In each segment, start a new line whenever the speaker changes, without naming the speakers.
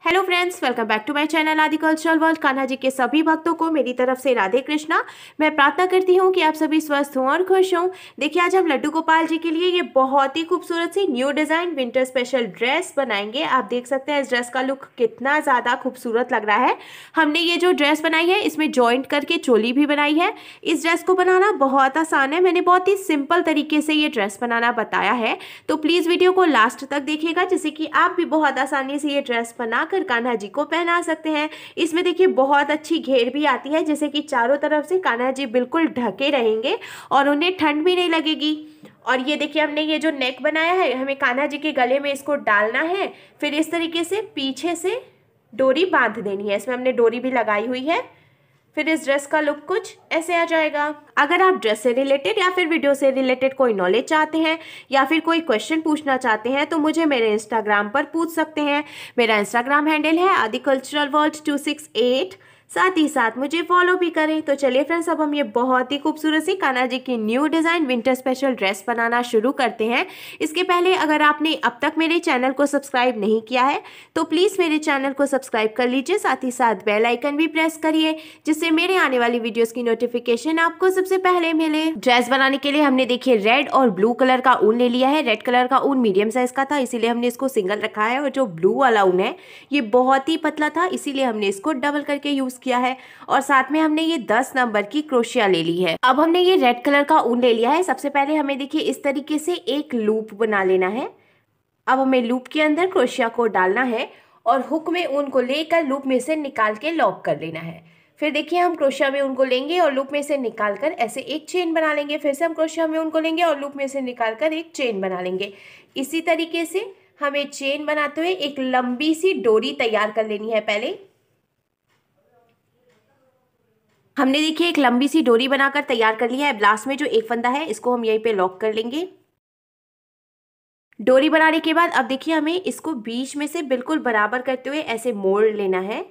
Hello friends, welcome back to my channel Aadi cultural world. Kanha ji के सभी भक्तों को मेरी तरफ से राधे कृष्णा। मैं प्रार्थना करती हूँ कि आप सभी स्वस्थ हों और खुश हों। देखिए, आज हम लड्डू गोपाल जी के लिए ये बहुत ही खूबसूरत सी new design winter special dress बनाएंगे। आप देख सकते हैं इस ड्रेस का लुक कितना ज़्यादा खूबसूरत लग रहा है। हमने ये जो ड्रेस बनाई है इसमें जॉइंट करके चोली भी बनाई है। इस ड्रेस को बनाना बहुत आसान है। मैंने बहुत ही सिंपल तरीके से ये ड्रेस बनाना बताया है, तो प्लीज़ वीडियो को लास्ट तक देखिएगा, जिससे कि आप भी बहुत आसानी से ये ड्रेस बना कान्हा जी को पहना सकते हैं। इसमें देखिए बहुत अच्छी घेर भी आती है, जैसे कि चारों तरफ से कान्हा जी बिल्कुल ढके रहेंगे और उन्हें ठंड भी नहीं लगेगी। और ये देखिए, हमने ये जो नेक बनाया है, हमें कान्हा जी के गले में इसको डालना है। फिर इस तरीके से पीछे से डोरी बांध देनी है। इसमें हमने डोरी भी लगाई हुई है। फिर इस ड्रेस का लुक कुछ ऐसे आ जाएगा। अगर आप ड्रेस से रिलेटेड या फिर वीडियो से रिलेटेड कोई नॉलेज चाहते हैं या फिर कोई क्वेश्चन पूछना चाहते हैं तो मुझे मेरे इंस्टाग्राम पर पूछ सकते हैं। मेरा इंस्टाग्राम हैंडल है आदि कल्चरल वर्ल्ड 268। साथ ही साथ मुझे फॉलो भी करें। तो चलिए फ्रेंड्स, अब हम ये बहुत ही खूबसूरत सी कान्हा जी की new design winter special dress बनाना शुरू करते हैं। इसके पहले अगर आपने अब तक मेरे चैनल को सब्सक्राइब नहीं किया है तो प्लीज़ मेरे चैनल को सब्सक्राइब कर लीजिए। साथ ही साथ बेल आइकन भी प्रेस करिए, जिससे मेरे आने वाली वीडियोस की नोटिफिकेशन आपको सबसे पहले मिले। ड्रेस बनाने के लिए हमने देखिए रेड और ब्लू कलर का ऊन ले लिया है। रेड कलर का ऊन मीडियम साइज का था, इसीलिए हमने इसको सिंगल रखा है। और जो ब्लू वाला ऊन है ये बहुत ही पतला था, इसीलिए हमने इसको डबल करके यूज किया है। और साथ में हमने ये 10 नंबर की क्रोशिया ले ली है। अब हमने ये रेड कलर का ऊन ले लिया है। सबसे पहले हमें देखिए इस तरीके से एक लूप बना लेना है। अब हमें लूप के अंदर क्रोशिया को डालना है और हुक में ऊन को लेकर लूप में से निकाल के लॉक कर लेना है। फिर देखिए, हम क्रोशिया में ऊन को लेंगे और लूप में से निकाल कर ऐसे एक चेन बना लेंगे। फिर से हम क्रोशिया में ऊन को लेंगे और लूप में से निकाल कर एक चेन बना लेंगे। इसी तरीके से हमें चेन बनाते हुए एक लंबी सी डोरी तैयार कर लेनी है। पहले हमने देखिए एक लंबी सी डोरी बनाकर तैयार कर लिया है। लास्ट में जो एक फंदा है इसको हम यहीं पे लॉक कर लेंगे। डोरी बनाने के बाद अब देखिए हमें इसको बीच में से बिल्कुल बराबर करते हुए ऐसे मोड़ लेना है।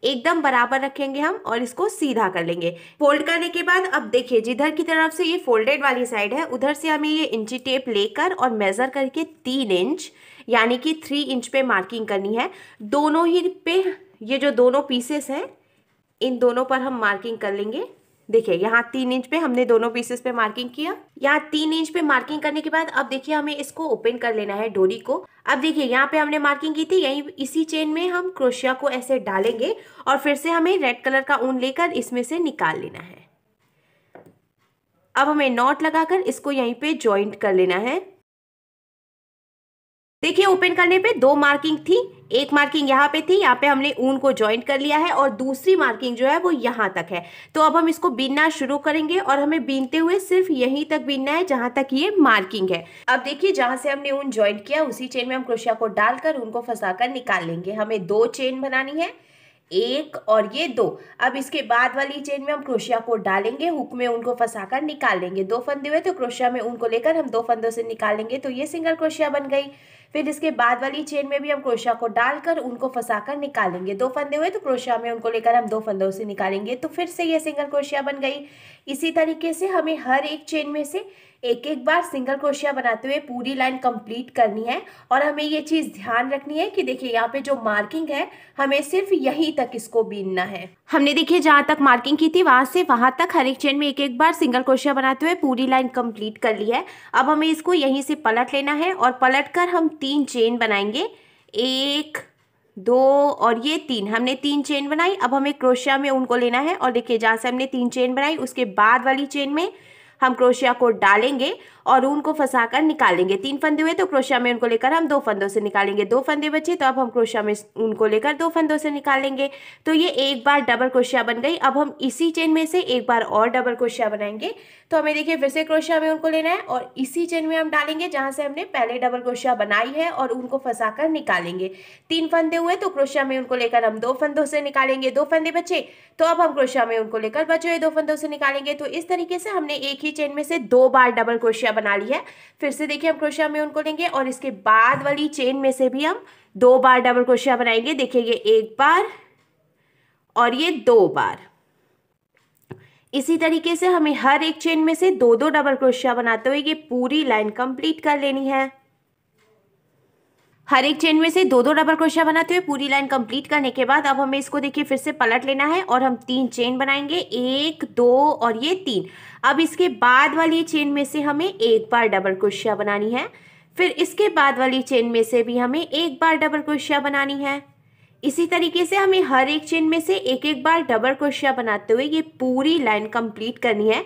एकदम बराबर रखेंगे हम और इसको सीधा कर लेंगे। फोल्ड करने के बाद अब देखिए, जिधर की तरफ से ये फोल्डेड वाली साइड है उधर से हमें ये इंची टेप लेकर और मेजर करके 3 इंच यानी कि 3 इंच पे मार्किंग करनी है। दोनों ही पे ये जो दोनों पीसेस हैं इन दोनों पर हम मार्किंग कर लेंगे। देखिए, यहाँ 3 इंच पे हमने दोनों पीसेस पे मार्किंग किया। यहाँ 3 इंच पे मार्किंग करने के बाद अब देखिए हमें इसको ओपन कर लेना है डोरी को। अब देखिए, यहाँ पे हमने मार्किंग की थी, यहीं इसी चेन में हम क्रोशिया को ऐसे डालेंगे और फिर से हमें रेड कलर का ऊन लेकर इसमें से निकाल लेना है। अब हमें नॉट लगाकर इसको यहीं पे ज्वाइंट कर लेना है। देखिए, ओपन करने पे 2 मार्किंग थी। एक मार्किंग यहाँ पे थी, यहाँ पे हमने ऊन को ज्वाइंट कर लिया है और दूसरी मार्किंग जो है वो यहाँ तक है। तो अब हम इसको बीनना शुरू करेंगे और हमें बीनते हुए सिर्फ यहीं तक बीनना है जहाँ तक ये मार्किंग है। अब देखिए, जहाँ से हमने ऊन ज्वाइंट किया उसी चेन में हम क्रोशिया को डालकर ऊन को फंसाकर निकाल लेंगे। हमें 2 चेन बनानी है, एक और ये 2। अब इसके बाद वाली चेन में हम क्रोशिया को डालेंगे, हुक में उनको फंसाकर निकाल लेंगे। 2 फंदे हुए तो क्रोशिया में उनको लेकर हम 2 फंदों से निकाल लेंगे, तो ये सिंगल क्रोशिया बन गई। फिर इसके बाद वाली चेन में भी हम क्रोशिया को डालकर उनको फंसाकर निकालेंगे। 2 फंदे हुए तो क्रोशिया में उनको लेकर हम 2 फंदों से निकालेंगे, तो फिर से ये सिंगल क्रोशिया बन गई। इसी तरीके से हमें हर एक चेन में से एक एक बार सिंगल क्रोशिया बनाते हुए पूरी लाइन कंप्लीट करनी है। और हमें ये चीज़ ध्यान रखनी है कि देखिए, यहाँ पे जो मार्किंग है हमें सिर्फ यहीं तक इसको बीनना है। हमने देखिए जहाँ तक मार्किंग की थी वहां से वहां तक हर एक चेन में एक एक बार सिंगल क्रोशिया बनाते हुए पूरी लाइन कंप्लीट कर ली है। अब हमें इसको यहीं से पलट लेना है और पलट कर हम 3 चेन बनाएंगे। 1 2 और ये 3, हमने 3 चेन बनाई। अब हमें क्रोशिया में उनको लेना है और देखिए, जहाँ से हमने 3 चेन बनाई उसके बाद वाली चेन में हम क्रोशिया को डालेंगे और ऊन को फंसाकर निकालेंगे। 3 फंदे हुए तो क्रोशिया में उनको लेकर हम 2 फंदों से निकालेंगे। 2 फंदे बचे तो अब हम क्रोशिया में उनको लेकर 2 फंदों से निकालेंगे। तो ये एक बार डबल क्रोशिया बन गई। अब हम इसी चेन में से एक बार और डबल क्रोशिया बनाएंगे। तो हमें देखिए फिर से क्रोशिया में उनको लेना है और इसी चेन में हम डालेंगे जहाँ से हमने पहले डबल क्रोशिया बनाई है और उनको फंसाकर निकालेंगे। 3 फंदे हुए तो क्रोशिया में उनको लेकर हम 2 फंदों से निकालेंगे। 2 फंदे बचे तो अब हम क्रोशिया में उनको लेकर बचे हुए 2 फंदों से निकालेंगे। तो इस तरीके से हमने एक ही चेन में से 2 बार डबल क्रोशिया बना ली है। फिर से देखिए, हम क्रोशिया में उनको लेंगे और इसके बाद वाली चेन में से भी हम 2 बार डबल क्रोशिया बनाएंगे। देखिए, ये 1 बार और ये 2 बार। इसी तरीके से हमें हर एक चेन में से 2 डबल क्रोशिया बनाते हुए ये पूरी लाइन कंप्लीट कर लेनी है। हर एक चेन में से दो दो डबल क्रोशिया बनाते हुए पूरी लाइन कंप्लीट करने के बाद अब हमें इसको देखिए फिर से पलट लेना है और हम 3 चेन बनाएंगे, 1 2 और ये 3। अब इसके बाद वाली चेन में से हमें एक बार डबल क्रोशिया बनानी है, फिर इसके बाद वाली चेन में से भी हमें एक बार डबल क्रोशिया बनानी है। इसी तरीके से हमें हर एक चेन में से एक एक बार डबल क्रोशिया बनाते हुए ये पूरी लाइन कंप्लीट करनी है।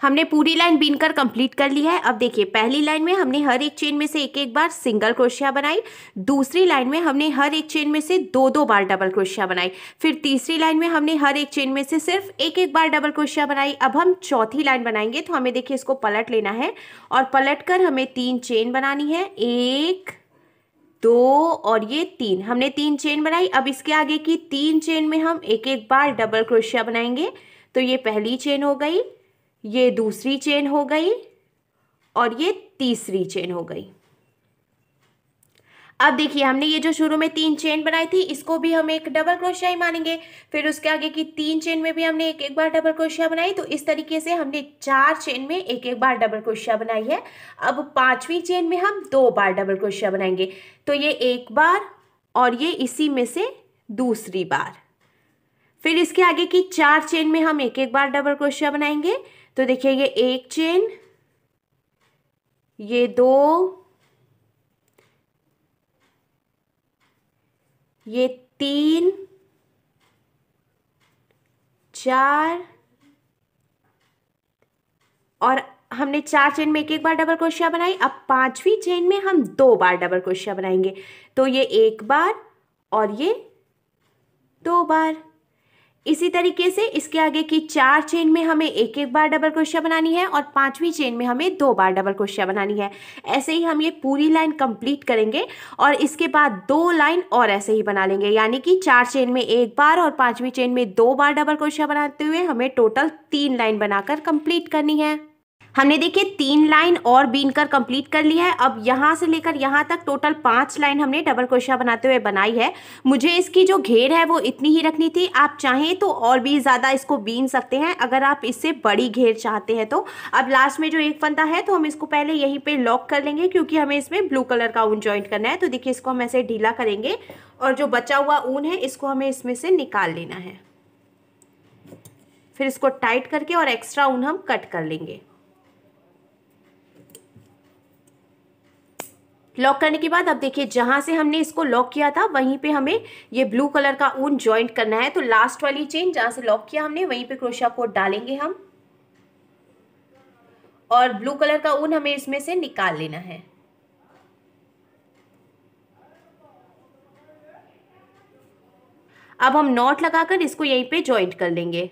हमने पूरी लाइन बीनकर कंप्लीट कर ली है। अब देखिए पहली लाइन में हमने हर एक चेन में से एक एक बार सिंगल क्रोशिया बनाई, दूसरी लाइन में हमने हर एक चेन में से दो दो बार डबल क्रोशिया बनाई, फिर तीसरी लाइन में हमने हर एक चेन में से सिर्फ एक एक बार डबल क्रोशिया बनाई। अब हम चौथी लाइन बनाएंगे, तो हमें देखिए इसको पलट लेना है और पलट कर हमें 3 चेन बनानी है, 1 2 और ये 3। हमने 3 चेन बनाई। अब इसके आगे की 3 चेन में हम एक एक बार डबल क्रोशिया बनाएंगे। तो ये पहली चेन हो गई, ये दूसरी चेन हो गई और ये तीसरी चेन हो गई। अब देखिए हमने ये जो शुरू में 3 चेन बनाई थी इसको भी हम एक डबल क्रोशिया ही मानेंगे, फिर उसके आगे की 3 चेन में भी हमने एक एक बार डबल क्रोशिया बनाई। तो इस तरीके से हमने 4 चेन में एक एक बार डबल क्रोशिया बनाई है। अब 5वीं चेन में हम 2 बार डबल क्रोशिया बनाएंगे, तो ये एक बार और ये इसी में से दूसरी बार। फिर इसके आगे की 4 चेन में हम एक एक बार डबल क्रोशिया बनाएंगे। तो देखिए ये 1 चेन, ये 2, ये 3 4 और हमने 4 चेन में एक एक बार डबल क्रोशिया बनाई। अब 5वीं चेन में हम 2 बार डबल क्रोशिया बनाएंगे, तो ये एक बार और ये 2 बार। इसी तरीके से इसके आगे की 4 चेन में हमें एक एक बार डबल क्रोशिया बनानी है और 5वीं चेन में हमें 2 बार डबल क्रोशिया बनानी है। ऐसे ही हम ये पूरी लाइन कंप्लीट करेंगे और इसके बाद 2 लाइन और ऐसे ही बना लेंगे, यानी कि 4 चेन में एक बार और 5वीं चेन में 2 बार डबल क्रोशिया बनाते हुए हमें टोटल 3 लाइन बनाकर कंप्लीट करनी है। हमने देखिए 3 लाइन और बीनकर कंप्लीट कर लिया है। अब यहाँ से लेकर यहाँ तक टोटल 5 लाइन हमने डबल क्रोशिया बनाते हुए बनाई है। मुझे इसकी जो घेर है वो इतनी ही रखनी थी, आप चाहें तो और भी ज़्यादा इसको बीन सकते हैं अगर आप इससे बड़ी घेर चाहते हैं तो। अब लास्ट में जो एक फंदा है तो हम इसको पहले यहीं पे लॉक कर लेंगे, क्योंकि हमें इसमें ब्लू कलर का ऊन जॉइंट करना है। तो देखिए इसको हम ऐसे ढीला करेंगे और जो बचा हुआ ऊन है इसको हमें इसमें से निकाल लेना है। फिर इसको टाइट करके और एक्स्ट्रा ऊन हम कट कर लेंगे। लॉक करने के बाद अब देखिए जहां से हमने इसको लॉक किया था वहीं पे हमें ये ब्लू कलर का ऊन जॉइंट करना है। तो लास्ट वाली चेन जहां से लॉक किया हमने वहीं पे क्रोशिया कोड डालेंगे हम और ब्लू कलर का ऊन हमें इसमें से निकाल लेना है। अब हम नॉट लगाकर इसको यहीं पे जॉइंट कर लेंगे।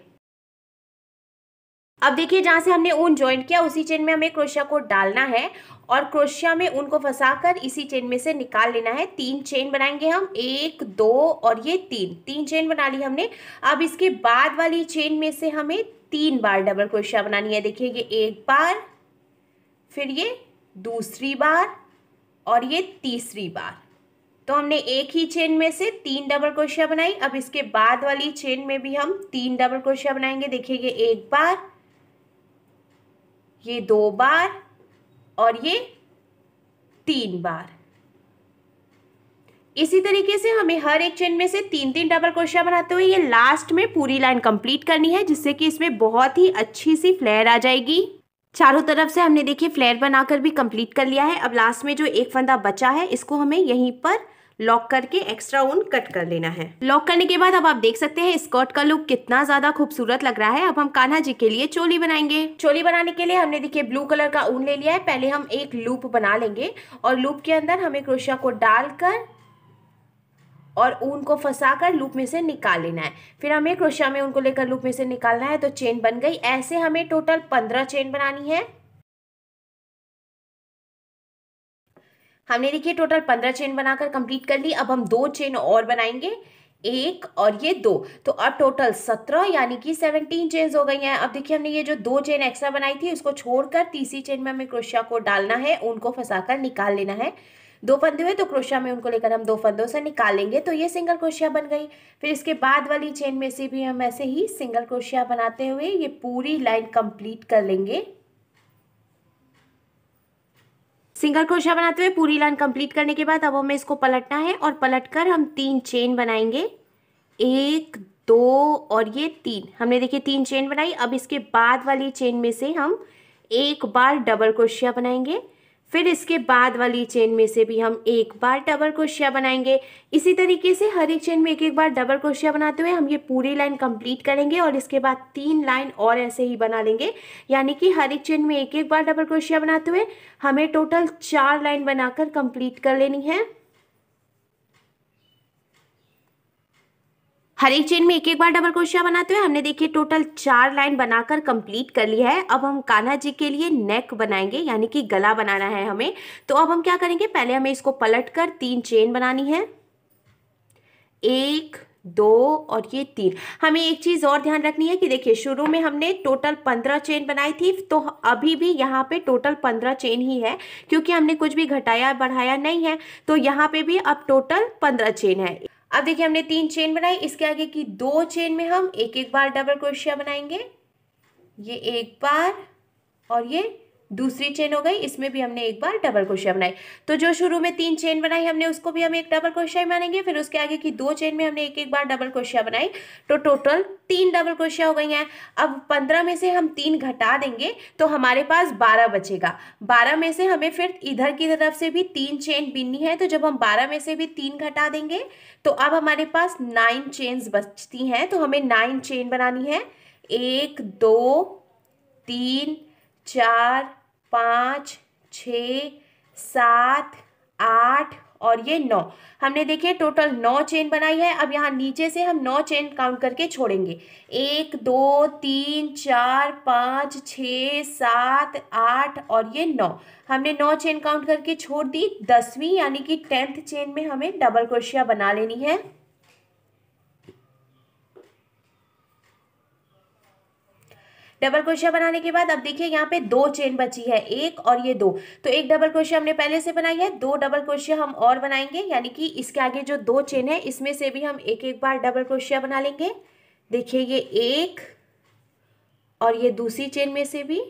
अब देखिए जहां से हमने ऊन जॉइंट किया उसी चेन में हमें क्रोशिया कोड डालना है और क्रोशिया में ऊन को फंसाकर इसी चेन में से निकाल लेना है। 3 चेन बनाएंगे हम, 1 2 और ये 3 चेन बना ली हमने। अब इसके बाद वाली चेन में से हमें 3 बार डबल क्रोशिया बनानी है। देखिए ये एक बार, फिर ये दूसरी बार और ये तीसरी बार। तो हमने एक ही चेन में से 3 डबल क्रोशिया बनाई। अब इसके बाद वाली चेन में भी हम 3 डबल क्रोशिया बनाएंगे। देखिए ये एक बार, ये 2 बार और ये 3 बार। इसी तरीके से हमें हर एक चेन में से 3 डबल क्रोशिया बनाते हुए ये लास्ट में पूरी लाइन कंप्लीट करनी है, जिससे कि इसमें बहुत ही अच्छी सी फ्लेयर आ जाएगी। चारों तरफ से हमने देखिए फ्लेयर बनाकर भी कंप्लीट कर लिया है। अब लास्ट में जो एक फंदा बचा है इसको हमें यहीं पर लॉक करके एक्स्ट्रा ऊन कट कर लेना है। लॉक करने के बाद अब आप देख सकते हैं स्कर्ट का लुक कितना ज्यादा खूबसूरत लग रहा है। अब हम कान्हा जी के लिए चोली बनाएंगे। चोली बनाने के लिए हमने देखिए ब्लू कलर का ऊन ले लिया है। पहले हम एक लूप बना लेंगे और लूप के अंदर हमें क्रोशिया को डालकर और ऊन को फंसाकर लूप में से निकाल लेना है। फिर हमें क्रोशिया में ऊन को लेकर लूप में से निकालना है। तो चेन बन गई। ऐसे हमें टोटल 15 चेन बनानी है। हमने देखिए टोटल 15 चेन बनाकर कंप्लीट कर ली। अब हम 2 चेन और बनाएंगे, 1 और ये 2। तो अब टोटल 17 यानी कि 17 चेन्स हो गई हैं। अब देखिए हमने ये जो 2 चेन एक्स्ट्रा बनाई थी उसको छोड़कर तीसरी चेन में हमें क्रोशिया को डालना है, उनको फंसाकर निकाल लेना है। 2 फंदे हुए तो क्रोशिया में उनको लेकर हम 2 फंदों से निकाल लेंगे। तो ये सिंगल क्रोशिया बन गई। फिर इसके बाद वाली चेन में से भी हम ऐसे ही सिंगल क्रोशिया बनाते हुए ये पूरी लाइन कंप्लीट कर लेंगे। सिंगल क्रोशिया बनाते हुए पूरी लाइन कंप्लीट करने के बाद अब हमें इसको पलटना है और पलटकर हम 3 चेन बनाएंगे। 1 2 और ये 3, हमने देखिए 3 चेन बनाई। अब इसके बाद वाली चेन में से हम एक बार डबल क्रोशिया बनाएंगे, फिर इसके बाद वाली चेन में से भी हम एक बार डबल क्रोशिया बनाएंगे। इसी तरीके से हर एक चेन में एक एक बार डबल क्रोशिया बनाते हुए हम ये पूरी लाइन कंप्लीट करेंगे और इसके बाद 3 लाइन और ऐसे ही बना लेंगे। यानी कि हर एक चेन में एक एक बार डबल क्रोशिया बनाते हुए हमें टोटल 4 लाइन बनाकर कंप्लीट कर लेनी है। हर एक चेन में एक एक बार डबल क्रोशिया बनाते हुए हमने देखिए टोटल 4 लाइन बनाकर कंप्लीट कर लिया है। अब हम कान्हा जी के लिए नेक बनाएंगे, यानी कि गला बनाना है हमें। तो अब हम क्या करेंगे, पहले हमें इसको पलटकर 3 चेन बनानी है। 1 2 और ये 3। हमें एक चीज और ध्यान रखनी है कि देखिए शुरू में हमने टोटल 15 चेन बनाई थी, तो अभी भी यहाँ पे टोटल 15 चेन ही है, क्योंकि हमने कुछ भी घटाया बढ़ाया नहीं है। तो यहाँ पे भी अब टोटल 15 चेन है। अब देखिए हमने 3 चेन बनाई, इसके आगे की 2 चेन में हम एक एक बार डबल क्रोशिया बनाएंगे। ये एक बार और ये दूसरी चेन हो गई, इसमें भी हमने एक बार डबल क्रोशिया बनाई। तो जो शुरू में 3 चेन बनाई हमने उसको भी हम एक डबल क्रोशिया मानेंगे, फिर उसके आगे की 2 चेन में हमने एक एक बार डबल क्रोशिया बनाई, तो टोटल 3 डबल क्रोशिया हो गई हैं। अब 15 में से हम 3 घटा देंगे तो हमारे पास 12 बचेगा। 12 में से हमें फिर इधर की तरफ से भी 3 चेन बीननी है, तो जब हम 12 में से भी 3 घटा देंगे तो अब हमारे पास 9 चेन्स बचती हैं। तो हमें 9 चेन बनानी है। 1 2 3 4 5 6 7 8 और ये 9। हमने देखिए टोटल 9 चेन बनाई है। अब यहाँ नीचे से हम 9 चेन काउंट करके छोड़ेंगे। 1 2 3 4 5 6 7 8 और ये 9। हमने 9 चेन काउंट करके छोड़ दी। 10वीं यानी कि 10th चेन में हमें डबल क्रोशिया बना लेनी है। डबल क्रोशिया बनाने के बाद अब देखिए यहाँ पे 2 चेन बची है, 1 और ये 2। तो एक डबल क्रोशिया हमने पहले से बनाई है, 2 डबल क्रोशिया हम और बनाएंगे, यानी कि इसके आगे जो 2 चेन है इसमें से भी हम एक एक बार डबल क्रोशिया बना लेंगे। देखिए ये 1 और ये दूसरी चेन में से भी।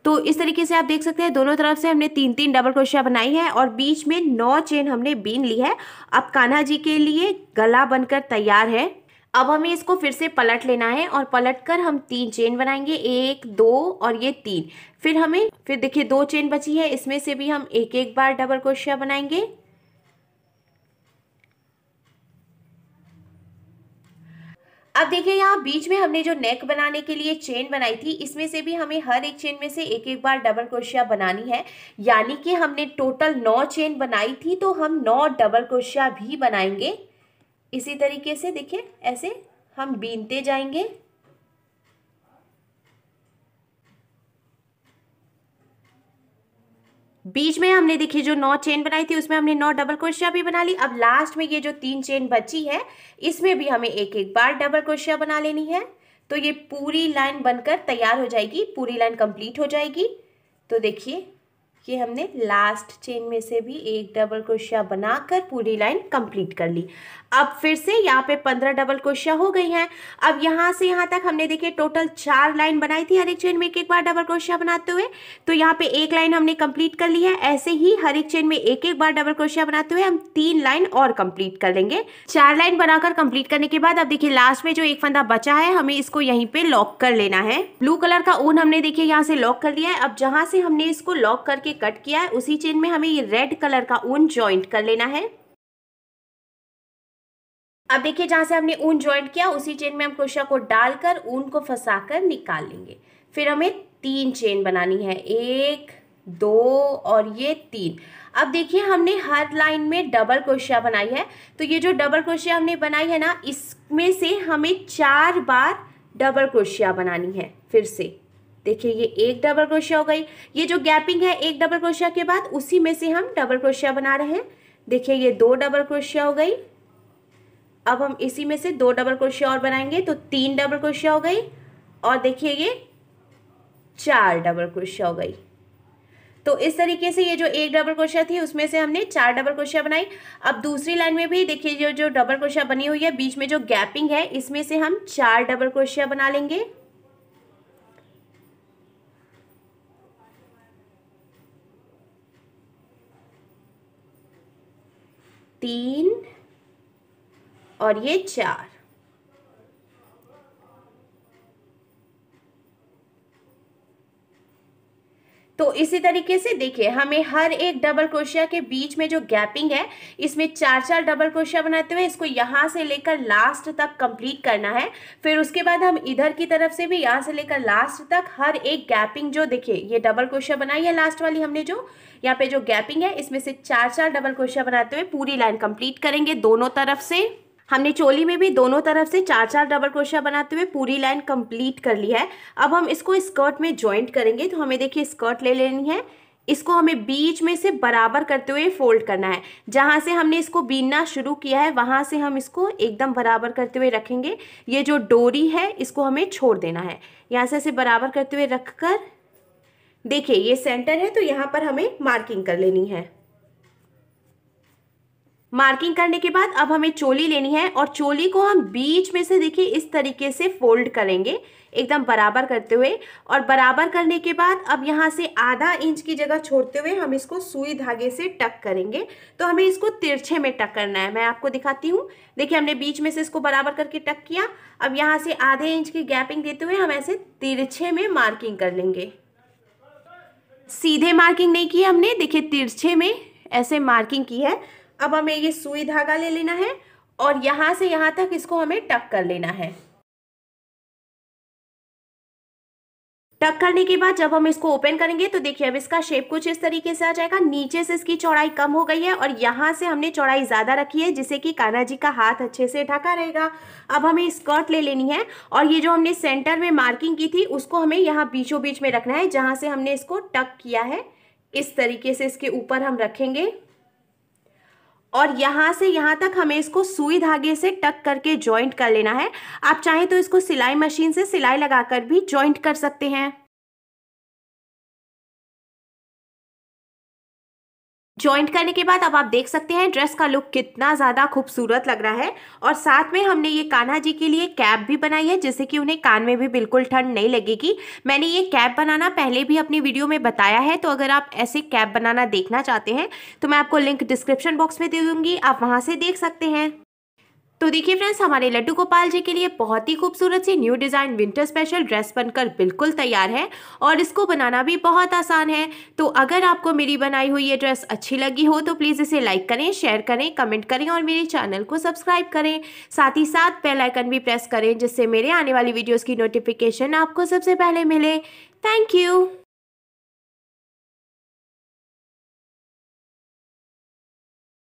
तो इस तरीके से आप देख सकते हैं दोनों तरफ से हमने 3-3 डबल क्रोशिया बनाई है और बीच में 9 चेन हमने बीन ली है। अब कान्हा जी के लिए गला बनकर तैयार है। अब हमें इसको फिर से पलट लेना है और पलटकर हम 3 चेन बनाएंगे, 1 2 और ये 3। फिर देखिए 2 चेन बची है, इसमें से भी हम एक एक बार डबल क्रोशिया बनाएंगे। अब देखिए यहाँ बीच में हमने जो नेक बनाने के लिए चेन बनाई थी, इसमें से भी हमें हर एक चेन में से एक एक बार डबल क्रोशिया बनानी है। यानी कि हमने टोटल 9 चेन बनाई थी, तो हम 9 डबल क्रोशिया भी बनाएंगे। इसी तरीके से देखिए ऐसे हम बीनते जाएंगे। बीच में हमने देखिए जो 9 चेन बनाई थी उसमें हमने 9 डबल क्रोशिया भी बना ली। अब लास्ट में ये जो 3 चेन बची है इसमें भी हमें एक एक बार डबल क्रोशिया बना लेनी है। तो ये पूरी लाइन बनकर तैयार हो जाएगी, पूरी लाइन कंप्लीट हो जाएगी। तो देखिए ये हमने लास्ट चेन में से भी एक डबल क्रोशिया बनाकर पूरी लाइन कंप्लीट कर ली। अब फिर से यहाँ पे 15 डबल क्रोशिया हो गई हैं। अब यहाँ से यहाँ तक हमने देखिए टोटल 4 लाइन बनाई थी हर एक चेन में एक एक बार डबल क्रोशिया बनाते हुए। तो यहाँ पे एक लाइन हमने कंप्लीट कर ली है। ऐसे ही हर एक चेन में एक एक बार डबल क्रोशिया बनाते हुए हम 3 लाइन और कंप्लीट कर लेंगे। 4 लाइन बनाकर कंप्लीट करने के बाद अब देखिए लास्ट में जो एक फंदा बचा है हमें इसको यहीं पे लॉक कर लेना है। ब्लू कलर का ऊन हमने देखिए यहाँ से लॉक कर लिया है। अब जहां से हमने इसको लॉक करके कट किया है उसी चेन में हमें ये रेड कलर का ऊन ज्वाइंट कर लेना है। अब देखिए जहां से हमने ऊन ज्वाइंट किया उसी चेन में हम क्रोशिया को डालकर ऊन को फंसाकर निकाल लेंगे। फिर हमें 3 चेन बनानी है, 1 2 और ये 3। अब देखिए हमने हर लाइन में डबल क्रोशिया बनाई है। तो ये जो डबल क्रोशिया हमने बनाई है ना, इसमें से हमें 4 बार डबल क्रोशिया बनानी है। फिर से देखिए ये एक डबल क्रोशिया हो गई। ये जो गैपिंग है एक डबल क्रोशिया के बाद उसी में से हम डबल क्रोशिया बना रहे हैं। देखिए ये 2 डबल क्रोशिया हो गई। अब हम इसी में से 2 डबल क्रोशिया और बनाएंगे तो 3 डबल क्रोशिया हो गई। और देखिए ये 4 डबल क्रोशिया हो गई। तो इस तरीके से ये जो एक डबल क्रोशिया थी उसमें से हमने 4 डबल क्रोशिया बनाई। अब दूसरी लाइन में भी देखिए जो डबल क्रोशिया बनी हुई है बीच में जो गैपिंग है इसमें से हम 4 डबल क्रोशिया बना लेंगे। 3 और ये 4। तो इसी तरीके से देखिए हमें हर एक डबल क्रोशिया के बीच में जो गैपिंग है इसमें 4-4 डबल क्रोशिया बनाते हुए इसको यहाँ से लेकर लास्ट तक कंप्लीट करना है। फिर उसके बाद हम इधर की तरफ से भी यहाँ से लेकर लास्ट तक हर एक गैपिंग जो देखिए ये डबल क्रोशिया बनाई है लास्ट वाली हमने जो यहाँ पे जो गैपिंग है इसमें से 4-4 डबल क्रोशिया बनाते हुए पूरी लाइन कंप्लीट करेंगे। दोनों तरफ से हमने चोली में भी दोनों तरफ से 4-4 डबल क्रोशिया बनाते हुए पूरी लाइन कंप्लीट कर ली है। अब हम इसको स्कर्ट में जॉइंट करेंगे। तो हमें देखिए स्कर्ट ले लेनी है, इसको हमें बीच में से बराबर करते हुए फोल्ड करना है। जहाँ से हमने इसको बीनना शुरू किया है वहाँ से हम इसको एकदम बराबर करते हुए रखेंगे। ये जो डोरी है इसको हमें छोड़ देना है। यहाँ से ऐसे बराबर करते हुए रख कर देखिए ये सेंटर है तो यहाँ पर हमें मार्किंग कर लेनी है। मार्किंग करने के बाद अब हमें चोली लेनी है और चोली को हम बीच में से देखिए इस तरीके से फोल्ड करेंगे एकदम बराबर करते हुए। और बराबर करने के बाद अब यहाँ से आधा इंच की जगह छोड़ते हुए हम इसको सुई धागे से टक करेंगे। तो हमें इसको तिरछे में टक करना है। मैं आपको दिखाती हूँ। देखिए हमने बीच में से इसको बराबर करके टक किया। अब यहाँ से आधे इंच की गैपिंग देते हुए हम ऐसे तिरछे में मार्किंग कर लेंगे। सीधे मार्किंग नहीं की हमने, देखिए तिरछे में ऐसे मार्किंग की है। अब हमें ये सुई धागा ले लेना है और यहाँ से यहाँ तक इसको हमें टक कर लेना है। टक करने के बाद जब हम इसको ओपन करेंगे तो देखिए अब इसका शेप कुछ इस तरीके से आ जाएगा। नीचे से इसकी चौड़ाई कम हो गई है और यहाँ से हमने चौड़ाई ज़्यादा रखी है जिससे कि कान्हा जी का हाथ अच्छे से ढका रहेगा। अब हमें स्कर्ट ले लेनी है और ये जो हमने सेंटर में मार्किंग की थी उसको हमें यहाँ बीचों बीच में रखना है। जहाँ से हमने इसको टक किया है इस तरीके से इसके ऊपर हम रखेंगे और यहाँ से यहाँ तक हमें इसको सुई धागे से टक करके जॉइंट कर लेना है। आप चाहें तो इसको सिलाई मशीन से सिलाई लगाकर भी जॉइंट कर सकते हैं। जॉइंट करने के बाद अब आप देख सकते हैं ड्रेस का लुक कितना ज़्यादा खूबसूरत लग रहा है। और साथ में हमने ये कान्हा जी के लिए कैप भी बनाई है जिससे कि उन्हें कान में भी बिल्कुल ठंड नहीं लगेगी। मैंने ये कैप बनाना पहले भी अपनी वीडियो में बताया है, तो अगर आप ऐसे कैप बनाना देखना चाहते हैं तो मैं आपको लिंक डिस्क्रिप्शन बॉक्स में दे दूँगी, आप वहाँ से देख सकते हैं। तो देखिए फ्रेंड्स, हमारे लड्डू गोपाल जी के लिए बहुत ही खूबसूरत सी new design winter special dress बनकर बिल्कुल तैयार है और इसको बनाना भी बहुत आसान है। तो अगर आपको मेरी बनाई हुई ये ड्रेस अच्छी लगी हो तो प्लीज़ इसे लाइक करें, शेयर करें, कमेंट करें और मेरे चैनल को सब्सक्राइब करें। साथ ही साथ बेल आइकन भी प्रेस करें जिससे मेरे आने वाली वीडियोज़ की नोटिफिकेशन आपको सबसे पहले मिले। Thank you.